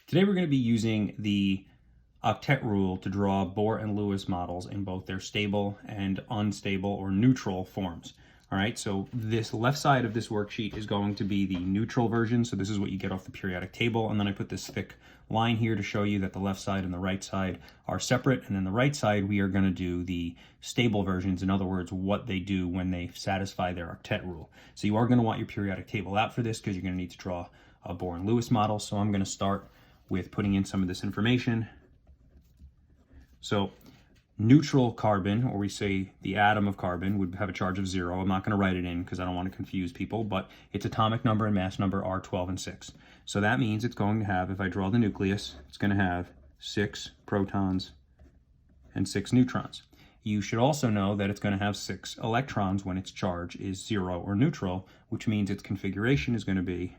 Today we're going to be using the octet rule to draw Bohr and Lewis models in both their stable and unstable or neutral forms. All right, so this left side of this worksheet is going to be the neutral version. So this is what you get off the periodic table. And then I put this thick line here to show you that the left side and the right side are separate. And then the right side, we are going to do the stable versions. In other words, what they do when they satisfy their octet rule. So you are going to want your periodic table out for this because you're going to need to draw a Bohr and Lewis model. So I'm going to start with putting in some of this information. So neutral carbon, or we say the atom of carbon, would have a charge of 0. I'm not going to write it in because I don't want to confuse people, but its atomic number and mass number are 12 and 6. So that means it's going to have, if I draw the nucleus, it's going to have 6 protons and 6 neutrons. You should also know that it's going to have 6 electrons when its charge is 0 or neutral, which means its configuration is going to be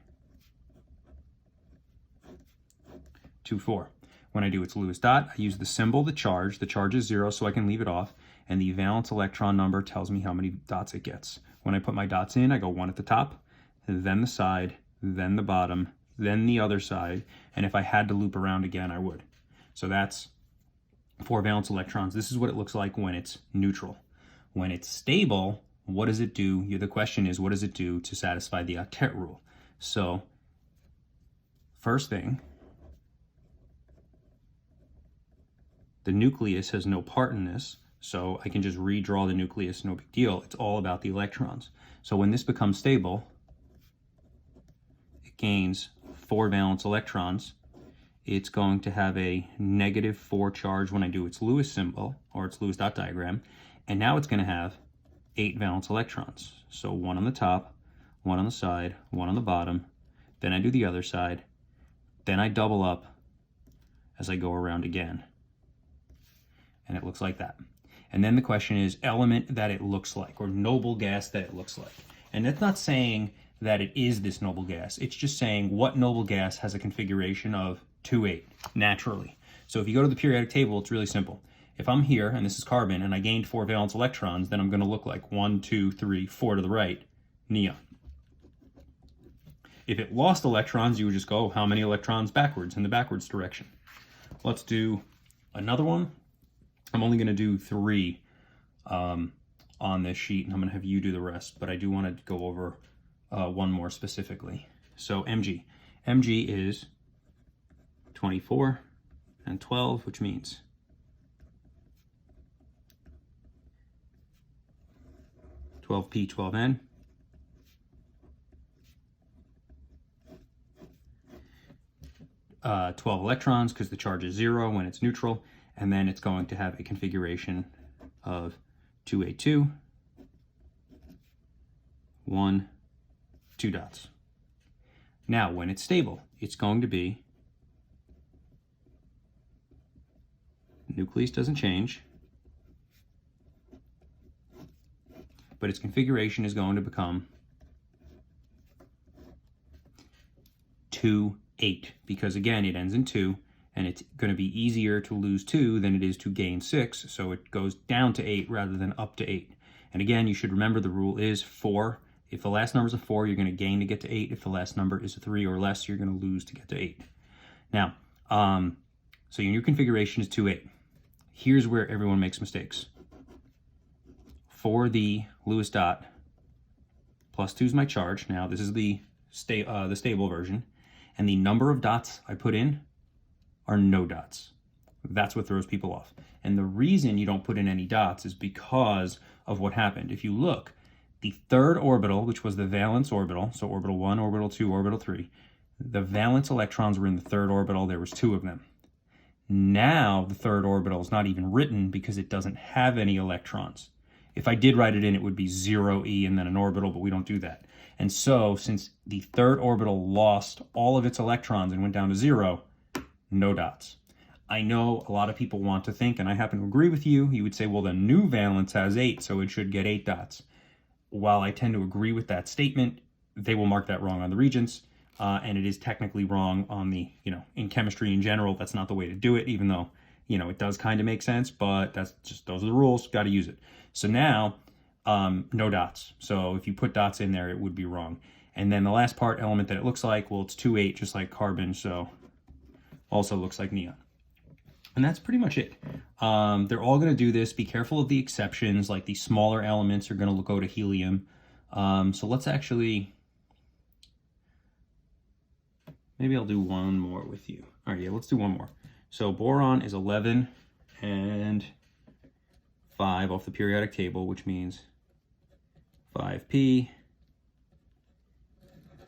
2, 4. When I do its Lewis dot, I use the symbol, the charge. The charge is 0, so I can leave it off. And the valence electron number tells me how many dots it gets. When I put my dots in, I go 1 at the top, then the side, then the bottom, then the other side. And if I had to loop around again, I would. So that's 4 valence electrons. This is what it looks like when it's neutral. When it's stable, what does it do? The question is, what does it do to satisfy the octet rule? So first thing, the nucleus has no part in this, so I can just redraw the nucleus, no big deal. It's all about the electrons. So when this becomes stable, it gains 4 valence electrons. It's going to have a -4 charge when I do its Lewis symbol, or its Lewis dot diagram, and now it's going to have 8 valence electrons. So 1 on the top, 1 on the side, 1 on the bottom, then I do the other side, then I double up as I go around again. And it looks like that. And then the question is element that it looks like, or noble gas that it looks like. And that's not saying that it is this noble gas. It's just saying what noble gas has a configuration of 2, 8, naturally. So if you go to the periodic table, it's really simple. If I'm here, and this is carbon, and I gained 4 valence electrons, then I'm going to look like 1, 2, 3, 4 to the right, neon. If it lost electrons, you would just go, how many electrons backwards, in the backwards direction. Let's do another one. I'm only going to do 3 on this sheet, and I'm going to have you do the rest, but I do want to go over one more specifically. So Mg. Mg is 24 and 12, which means 12p, 12n. Uh, 12 electrons because the charge is 0 when it's neutral. And then it's going to have a configuration of 2A2, 1, 2 dots. Now, when it's stable, it's going to be, nucleus doesn't change, but its configuration is going to become 2, 8, because again, it ends in 2. And it's going to be easier to lose 2 than it is to gain 6, so it goes down to 8 rather than up to 8. And again, you should remember the rule is 4. If the last number is a 4, you're going to gain to get to 8. If the last number is a 3 or less, you're going to lose to get to 8. Now, so your new configuration is 2, 8. Here's where everyone makes mistakes. For the Lewis dot, +2 is my charge. Now, this is the stable version. And the number of dots I put in are no dots. That's what throws people off. And the reason you don't put in any dots is because of what happened. If you look, the third orbital, which was the valence orbital, so orbital 1, orbital 2, orbital 3, the valence electrons were in the third orbital. There was 2 of them. Now the third orbital is not even written because it doesn't have any electrons. If I did write it in, it would be 0e and then an orbital, but we don't do that. And so since the third orbital lost all of its electrons and went down to 0, no dots. I know a lot of people want to think, and I happen to agree with you, you would say, well, the new valence has 8, so it should get 8 dots. While I tend to agree with that statement, they will mark that wrong on the regents, and it is technically wrong on the, in chemistry in general, that's not the way to do it, even though, it does kind of make sense, but that's just, those are the rules, got to use it. So now, no dots. So if you put dots in there, it would be wrong. And then the last part, element that it looks like, well, it's 2, 8, just like carbon, so Also looks like neon. And that's pretty much it. They're all going to do this. Be careful of the exceptions, like the smaller elements are going to go to helium. So let's actually, maybe I'll do one more with you. All right, yeah, let's do one more. So boron is 11 and 5 off the periodic table, which means 5p,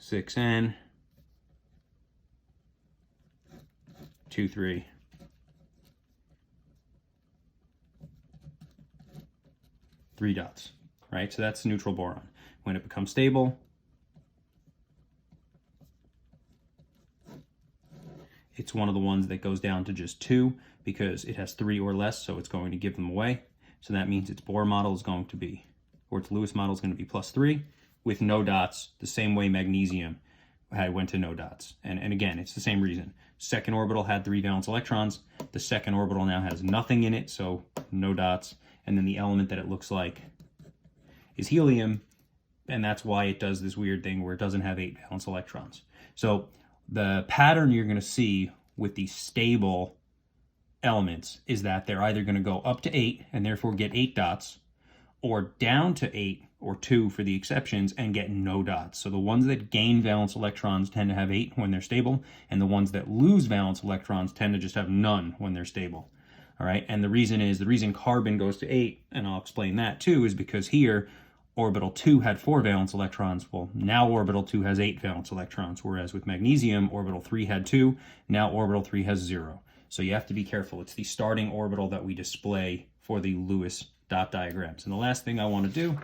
6n, 2, 3. Three dots, right? So that's neutral boron. When it becomes stable, it's one of the ones that goes down to just 2 because it has 3 or less, so it's going to give them away. So that means its Bohr model is going to be, or its Lewis model is going to be +3 with no dots, the same way magnesium went to no dots. And again, it's the same reason. Second orbital had 3 valence electrons. The second orbital now has nothing in it, so no dots. And then the element that it looks like is helium, and that's why it does this weird thing where it doesn't have 8 valence electrons. So the pattern you're going to see with these stable elements is that they're either going to go up to 8 and therefore get 8 dots, or down to 8 or 2 for the exceptions and get no dots. So the ones that gain valence electrons tend to have 8 when they're stable, and the ones that lose valence electrons tend to just have none when they're stable. All right, and the reason carbon goes to 8, and I'll explain that too, is because here orbital 2 had 4 valence electrons. Well, now orbital 2 has 8 valence electrons, whereas with magnesium, orbital 3 had 2, now orbital 3 has 0. So you have to be careful. It's the starting orbital that we display for the Lewis dot diagrams. And the last thing I want to do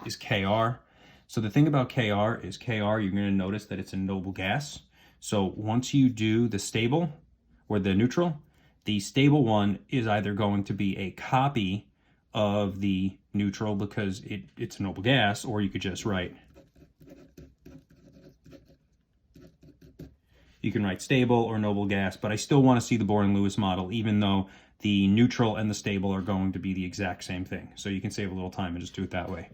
is Kr. So the thing about Kr is you're going to notice that it's a noble gas. So once you do the stable or the neutral, the stable one is either going to be a copy of the neutral because it's a noble gas, or you could just write, you can write stable or noble gas, but I still want to see the Bohr and Lewis model, even though the neutral and the stable are going to be the exact same thing. So you can save a little time and just do it that way.